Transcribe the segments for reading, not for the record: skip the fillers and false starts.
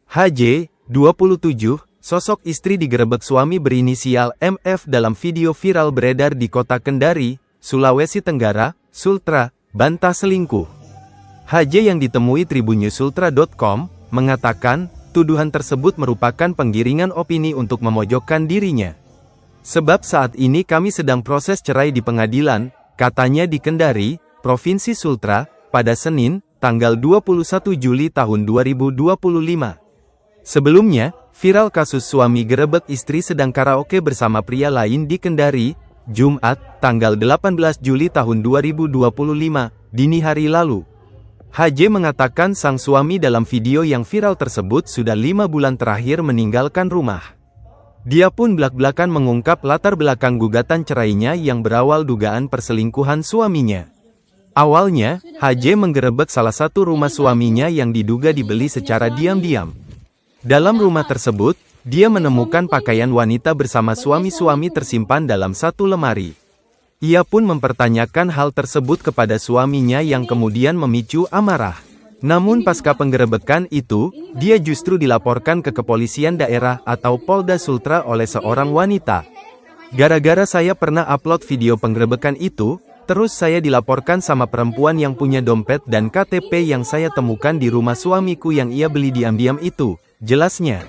HJ, 27, sosok istri digerebek suami berinisial MF dalam video viral beredar di kota Kendari, Sulawesi Tenggara, Sultra, bantah selingkuh. HJ yang ditemui tribunnews-sultra.com, mengatakan, tuduhan tersebut merupakan penggiringan opini untuk memojokkan dirinya. Sebab saat ini kami sedang proses cerai di pengadilan, katanya di Kendari, Provinsi Sultra, pada Senin, tanggal 21 Juli tahun 2025. Sebelumnya, viral kasus suami gerebek istri sedang karaoke bersama pria lain di Kendari, Jumat, tanggal 18 Juli tahun 2025, dini hari lalu. HJ mengatakan sang suami dalam video yang viral tersebut sudah 5 bulan terakhir meninggalkan rumah. Dia pun belak-belakan mengungkap latar belakang gugatan cerainya yang berawal dugaan perselingkuhan suaminya. Awalnya, HJ menggerebek salah satu rumah suaminya yang diduga dibeli secara diam-diam. Dalam rumah tersebut, dia menemukan pakaian wanita bersama suami-suami tersimpan dalam satu lemari. Ia pun mempertanyakan hal tersebut kepada suaminya yang kemudian memicu amarah. Namun pasca penggerebekan itu, dia justru dilaporkan ke kepolisian daerah atau Polda Sultra oleh seorang wanita. Gara-gara saya pernah upload video penggerebekan itu, terus saya dilaporkan sama perempuan yang punya dompet dan KTP yang saya temukan di rumah suamiku yang ia beli diam-diam itu, jelasnya.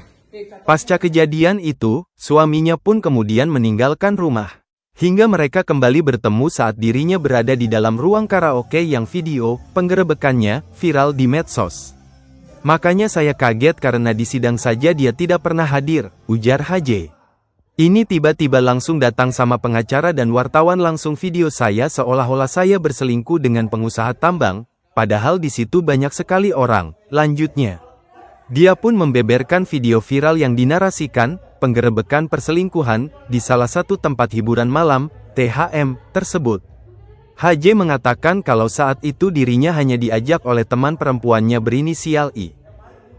Pasca kejadian itu, suaminya pun kemudian meninggalkan rumah. Hingga mereka kembali bertemu saat dirinya berada di dalam ruang karaoke yang video penggerebekannya viral di medsos. Makanya saya kaget karena di sidang saja dia tidak pernah hadir, ujar HJ. Ini tiba-tiba langsung datang sama pengacara dan wartawan langsung video saya seolah-olah saya berselingkuh dengan pengusaha tambang, padahal di situ banyak sekali orang, lanjutnya. Dia pun membeberkan video viral yang dinarasikan, penggerebekan perselingkuhan, di salah satu tempat hiburan malam, THM, tersebut. HJ mengatakan kalau saat itu dirinya hanya diajak oleh teman perempuannya berinisial I.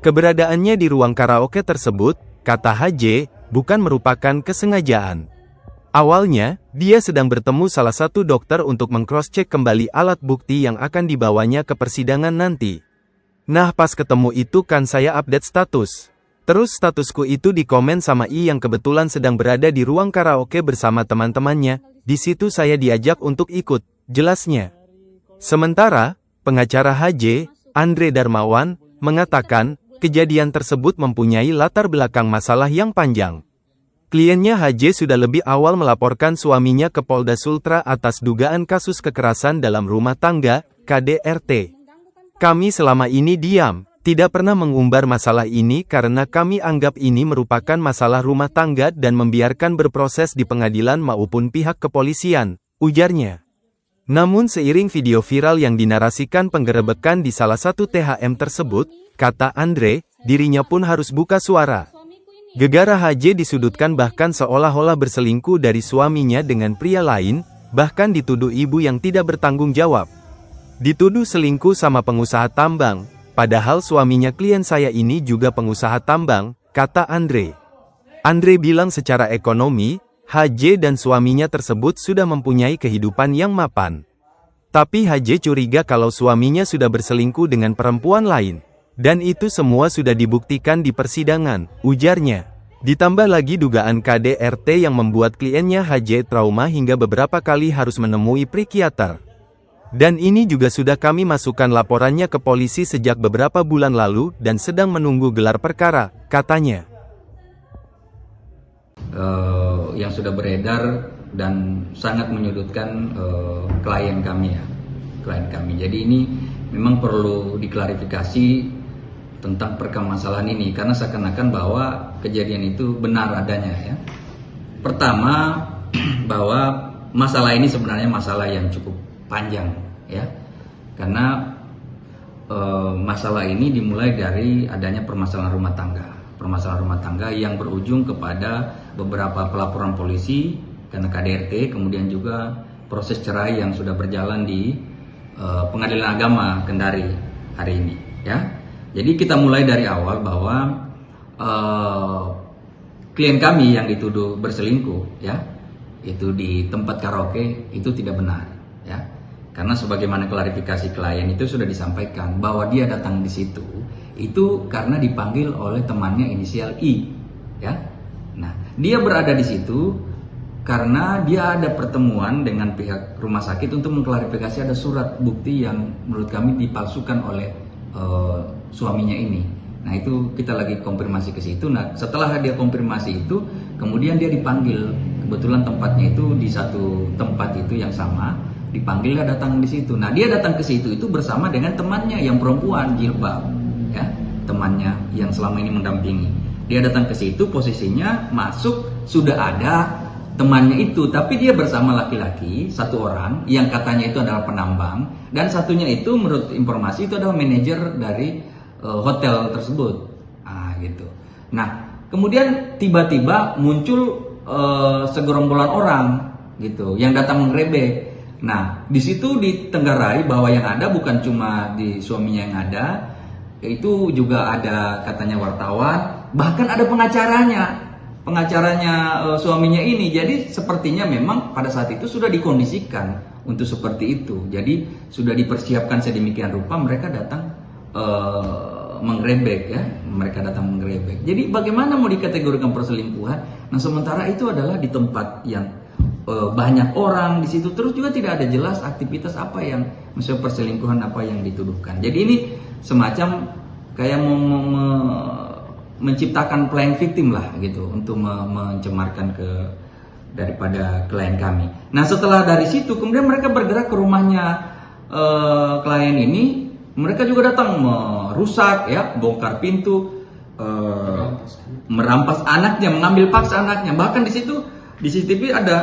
Keberadaannya di ruang karaoke tersebut, kata HJ, bukan merupakan kesengajaan. Awalnya, dia sedang bertemu salah satu dokter untuk meng-cross-check kembali alat bukti yang akan dibawanya ke persidangan nanti. Nah pas ketemu itu kan saya update status. Terus statusku itu dikomen sama I yang kebetulan sedang berada di ruang karaoke bersama teman-temannya, di situ saya diajak untuk ikut, jelasnya. Sementara, pengacara HJ, Andre Darmawan, mengatakan, kejadian tersebut mempunyai latar belakang masalah yang panjang. Kliennya HJ sudah lebih awal melaporkan suaminya ke Polda Sultra atas dugaan kasus kekerasan dalam rumah tangga, KDRT. Kami selama ini diam, tidak pernah mengumbar masalah ini karena kami anggap ini merupakan masalah rumah tangga dan membiarkan berproses di pengadilan maupun pihak kepolisian, ujarnya. Namun seiring video viral yang dinarasikan penggerebekan di salah satu THM tersebut, kata Andre, dirinya pun harus buka suara. Gegara HJ disudutkan bahkan seolah-olah berselingkuh dari suaminya dengan pria lain, bahkan dituduh ibu yang tidak bertanggung jawab. Dituduh selingkuh sama pengusaha tambang, padahal suaminya klien saya ini juga pengusaha tambang, kata Andre. Andre bilang secara ekonomi, HJ dan suaminya tersebut sudah mempunyai kehidupan yang mapan. Tapi HJ curiga kalau suaminya sudah berselingkuh dengan perempuan lain. Dan itu semua sudah dibuktikan di persidangan, ujarnya. Ditambah lagi dugaan KDRT yang membuat kliennya HJ trauma hingga beberapa kali harus menemui psikiater. Dan ini juga sudah kami masukkan laporannya ke polisi sejak beberapa bulan lalu dan sedang menunggu gelar perkara, katanya. Yang sudah beredar dan sangat menyudutkan klien kami ya, klien kami. Jadi ini memang perlu diklarifikasi tentang permasalahan ini karena seakan-akan bahwa kejadian itu benar adanya ya. Pertama bahwa masalah ini sebenarnya masalah yang cukup panjang ya, karena masalah ini dimulai dari adanya permasalahan rumah tangga yang berujung kepada beberapa pelaporan polisi karena KDRT, kemudian juga proses cerai yang sudah berjalan di Pengadilan Agama Kendari hari ini ya. Jadi kita mulai dari awal bahwa klien kami yang dituduh berselingkuh ya, itu di tempat karaoke itu tidak benar ya. Karena sebagaimana klarifikasi klien itu sudah disampaikan bahwa dia datang di situ Itu karena dipanggil oleh temannya inisial I, ya. Nah, dia berada di situ karena dia ada pertemuan dengan pihak rumah sakit untuk mengklarifikasi ada surat bukti yang menurut kami dipalsukan oleh suaminya ini. Nah, itu kita lagi konfirmasi ke situ. Nah, setelah dia konfirmasi itu, kemudian dia dipanggil. Kebetulan tempatnya itu di satu tempat itu yang sama, dipanggil, dia datang di situ. Nah, dia datang ke situ itu bersama dengan temannya yang perempuan jilbab, ya, temannya yang selama ini mendampingi. Dia datang ke situ, posisinya masuk sudah ada temannya itu, tapi dia bersama laki-laki satu orang yang katanya itu adalah penambang, dan satunya itu menurut informasi itu adalah manajer dari hotel tersebut. Gitu. Nah, kemudian tiba-tiba muncul segerombolan orang gitu yang datang menggerebek. Nah, di situ ditenggarai bahwa yang ada bukan cuma di suaminya yang ada, itu juga ada katanya wartawan, bahkan ada pengacaranya suaminya ini. Jadi sepertinya memang pada saat itu sudah dikondisikan untuk seperti itu. Jadi sudah dipersiapkan sedemikian rupa mereka datang menggerebek, ya. Mereka datang menggerebek. Jadi bagaimana mau dikategorikan perselingkuhan? Nah, sementara itu adalah di tempat yang banyak orang di situ, terus juga tidak ada jelas aktivitas apa yang maksudnya perselingkuhan apa yang dituduhkan. Jadi ini semacam kayak menciptakan playing victim lah gitu untuk mencemarkan daripada klien kami. Nah, setelah dari situ kemudian mereka bergerak ke rumahnya klien ini. Mereka juga datang merusak, ya, bongkar pintu, merampas anaknya, mengambil paksa anaknya. Bahkan di situ di CCTV ada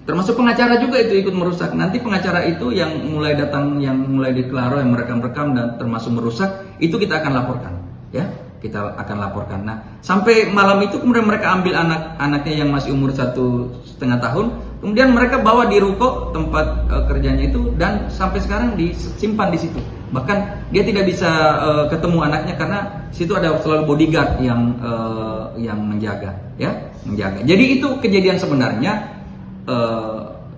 termasuk pengacara juga itu ikut merusak. Nanti pengacara itu yang mulai datang, yang mulai diklaro, yang merekam-rekam dan termasuk merusak, itu kita akan laporkan, ya. Kita akan laporkan. Nah, sampai malam itu kemudian mereka ambil anak-anaknya yang masih umur 1,5 tahun, kemudian mereka bawa di ruko tempat kerjanya itu, dan sampai sekarang disimpan di situ. Bahkan dia tidak bisa ketemu anaknya karena situ ada selalu bodyguard yang menjaga, ya, menjaga. Jadi itu kejadian sebenarnya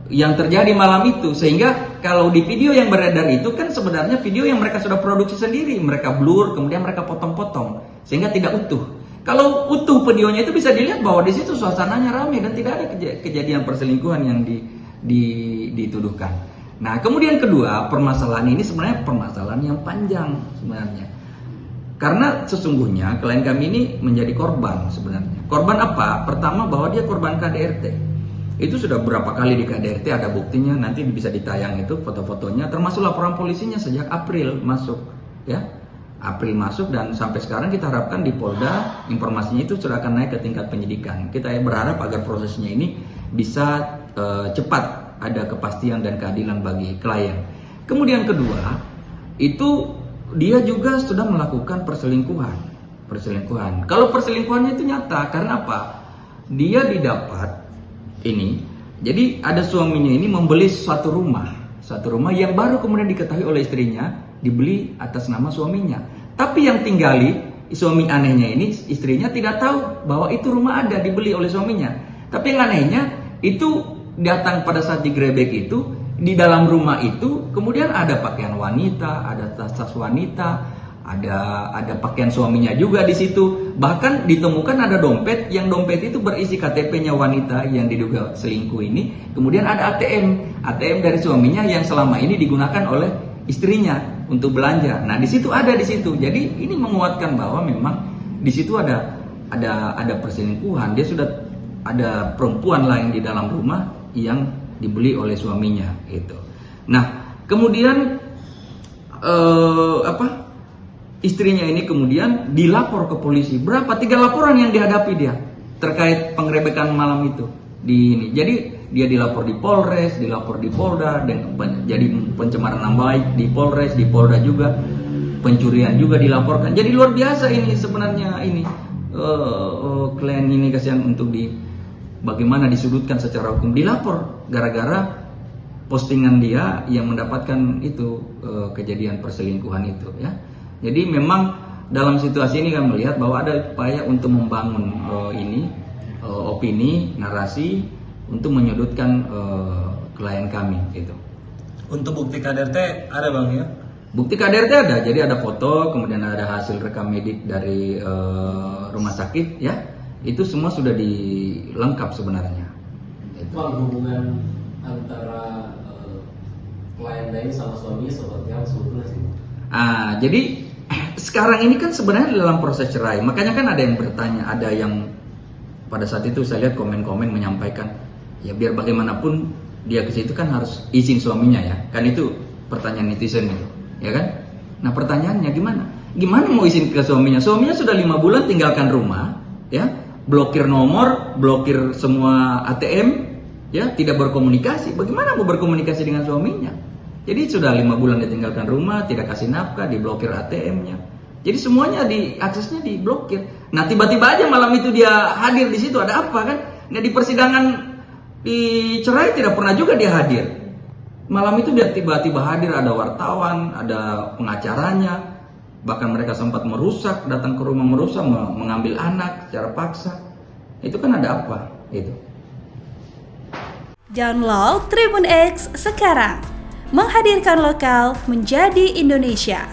yang terjadi malam itu, sehingga kalau di video yang beredar itu kan sebenarnya video yang mereka sudah produksi sendiri, mereka blur, kemudian mereka potong-potong sehingga tidak utuh. Kalau utuh videonya itu bisa dilihat bahwa di situ suasananya ramai dan tidak ada kejadian perselingkuhan yang dituduhkan. Nah, kemudian kedua, permasalahan ini sebenarnya permasalahan yang panjang sebenarnya. Karena sesungguhnya klien kami ini menjadi korban sebenarnya. Korban apa? Pertama bahwa dia korban KDRT. Itu sudah berapa kali di KDRT, ada buktinya, nanti bisa ditayang itu foto-fotonya, termasuk laporan polisinya sejak April masuk, ya. April masuk dan sampai sekarang kita harapkan di Polda informasinya itu sudah akan naik ke tingkat penyidikan. Kita berharap agar prosesnya ini bisa cepat, ada kepastian dan keadilan bagi klien. Kemudian kedua, itu dia juga sudah melakukan perselingkuhan. Kalau perselingkuhannya itu nyata, karena apa? Dia didapat ini, jadi ada suaminya ini membeli satu rumah yang baru kemudian diketahui oleh istrinya dibeli atas nama suaminya. Tapi yang tinggali suami anehnya ini, istrinya tidak tahu bahwa itu rumah ada dibeli oleh suaminya. Tapi yang anehnya itu datang pada saat digerebek itu, di dalam rumah itu kemudian ada pakaian wanita, ada tas wanita, ada pakaian suaminya juga di situ. Bahkan ditemukan ada dompet, yang dompet itu berisi KTP-nya wanita yang diduga selingkuh ini. Kemudian ada ATM dari suaminya yang selama ini digunakan oleh istrinya untuk belanja. Nah, di situ ada di situ. Jadi ini menguatkan bahwa memang di situ ada perselingkuhan. Dia sudah ada perempuan lain di dalam rumah yang dibeli oleh suaminya itu. Nah, kemudian istrinya ini kemudian dilapor ke polisi. Berapa? 3 laporan yang dihadapi dia terkait penggerebekan malam itu. Jadi dia dilapor di Polres, dilapor di Polda, dan jadi pencemaran nama baik di Polres, di Polda juga, pencurian juga dilaporkan. Jadi luar biasa ini sebenarnya ini klien ini kasihan untuk bagaimana disudutkan secara hukum, dilapor gara-gara postingan dia yang mendapatkan itu kejadian perselingkuhan itu, ya. Jadi memang dalam situasi ini kami melihat bahwa ada upaya untuk membangun opini, narasi untuk menyudutkan klien kami itu. Untuk bukti KDRT ada Bang ya? Bukti KDRT ada, jadi ada foto, kemudian ada hasil rekam medik dari rumah sakit, ya. Itu semua sudah dilengkap sebenarnya. Soal hubungan antara klien lain sama suaminya seperti apa sebetulnya sih? Jadi sekarang ini kan sebenarnya dalam proses cerai, makanya kan ada yang bertanya, ada yang pada saat itu saya lihat komen-komen menyampaikan, ya biar bagaimanapun dia ke situ kan harus izin suaminya ya, kan itu pertanyaan netizen itu, ya kan? Nah pertanyaannya gimana mau izin ke suaminya? Suaminya sudah 5 bulan tinggalkan rumah, ya, blokir nomor, blokir semua ATM, ya, tidak berkomunikasi. Bagaimana mau berkomunikasi dengan suaminya? Jadi sudah 5 bulan ditinggalkan rumah, tidak kasih nafkah, diblokir ATM-nya. Jadi semuanya aksesnya diblokir. Nah tiba-tiba aja malam itu dia hadir di situ, ada apa kan? Nah di persidangan di cerai tidak pernah juga dia hadir. Malam itu dia tiba-tiba hadir, ada wartawan, ada pengacaranya, bahkan mereka sempat merusak, datang ke rumah merusak, mengambil anak secara paksa. Itu kan ada apa? Itu. Download Tribun X sekarang, menghadirkan lokal menjadi Indonesia.